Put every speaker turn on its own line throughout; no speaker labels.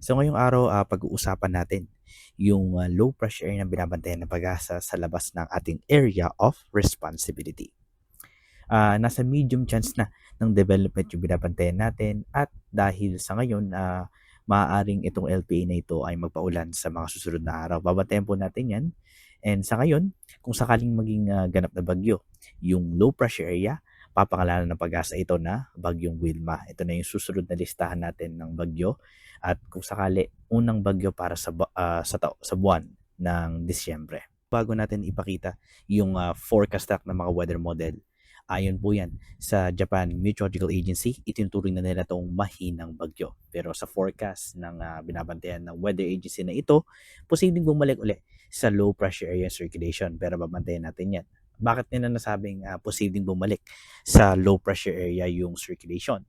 So ngayong araw, pag-uusapan natin yung low pressure area na binabantayan ng pag-asa sa labas ng ating area of responsibility. Nasa medium chance na ng development yung binabantayan natin at dahil sa ngayon, maaaring itong LPA na ito ay magpaulan sa mga susunod na araw. Babantayan po natin yan. And sa ngayon, kung sakaling maging ganap na bagyo, yung low pressure area, papangalanan ng pag-asa ito na Bagyong Wilma. Ito na yung susunod na listahan natin ng bagyo at kung sakali unang bagyo para sa buwan ng Disyembre. Bago natin ipakita yung forecast track ng mga weather model, ayon po yan sa Japan Meteorological Agency, itinuturing na nila itong mahinang bagyo. Pero sa forecast ng binabantayan ng weather agency na ito, posibleng bumalik uli sa low pressure area circulation. Pero babantayan natin yan. Bakit nila nasabing posibleng bumalik sa low pressure area yung circulation?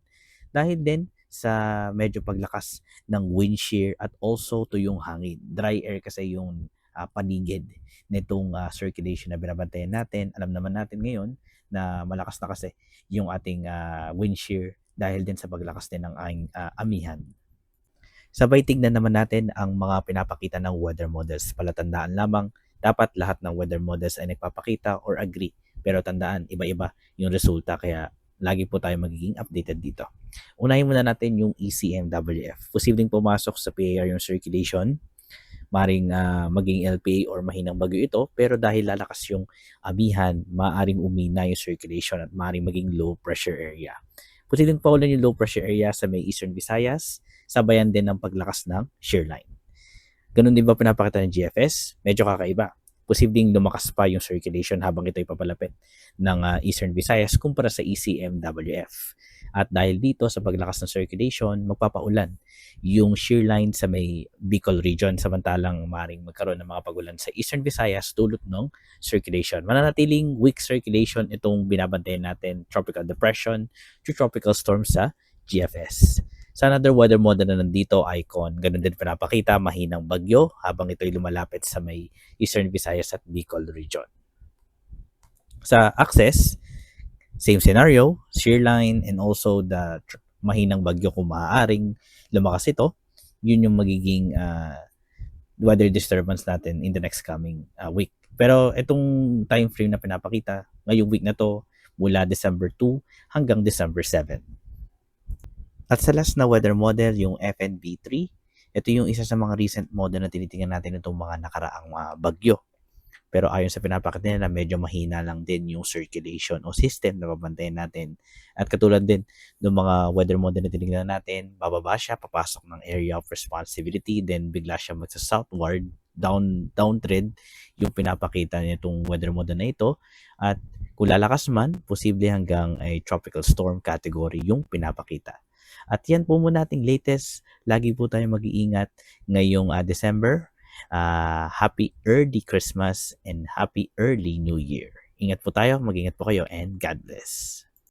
Dahil din sa medyo paglakas ng wind shear at also to yung hangin. Dry air kasi yung paligid nitong circulation na binabantayan natin. Alam naman natin ngayon na malakas na kasi yung ating wind shear dahil din sa paglakas din ng amihan. Sabay tignan naman natin ang mga pinapakita ng weather models. Palatandaan lamang, dapat lahat ng weather models ay nagpapakita or agree. Pero tandaan, iba-iba yung resulta kaya lagi po tayo magiging updated dito. Unahin muna natin yung ECMWF. Posibleng pumasok sa PAR yung circulation, maring maging LPA or mahinang bagyo ito, pero dahil lalakas yung amihan, maaring umina yung circulation at maaring maging low pressure area. Posibleng paulan yung low pressure area sa may Eastern Visayas, sabayan din ng paglakas ng shear line. Ganun din ba pinapakita ng GFS? Medyo kakaiba. Posibleng lumakas pa yung circulation habang ito ay papalapit ng Eastern Visayas kumpara sa ECMWF. At dahil dito sa paglakas ng circulation, magpapaulan yung shear line sa may Bicol region samantalang maring magkaroon ng mga pagulan sa Eastern Visayas dulot ng circulation. Mananatiling weak circulation itong binabantayan natin, tropical depression to tropical storm sa GFS. Sa another weather model na nandito, icon, ganun din pinapakita, mahinang bagyo habang ito'y lumalapit sa may Eastern Visayas at Bicol region. Sa access, same scenario, shear line and also the mahinang bagyo kung maaaring lumakas ito, yun yung magiging weather disturbance natin in the next coming week. Pero itong time frame na pinapakita, ngayong week na to, mula December 2 hanggang December 7. At sa last na weather model, yung FNB3, ito yung isa sa mga recent model na tinitingnan natin itong mga nakaraang bagyo. Pero ayon sa pinapakita nila, medyo mahina lang din yung circulation o system na babantayan natin. At katulad din ng mga weather model na tinignan natin, bababa siya, papasok ng area of responsibility, then bigla siya magsa-southward, downtrend yung pinapakita nitong weather model na ito. At kung lalakas man, posible hanggang ay tropical storm category yung pinapakita. At yan po muna ating latest. Lagi po tayong mag-iingat ngayong December. Happy early Christmas and happy early New Year. Ingat po tayo, mag-ingat po kayo and God bless.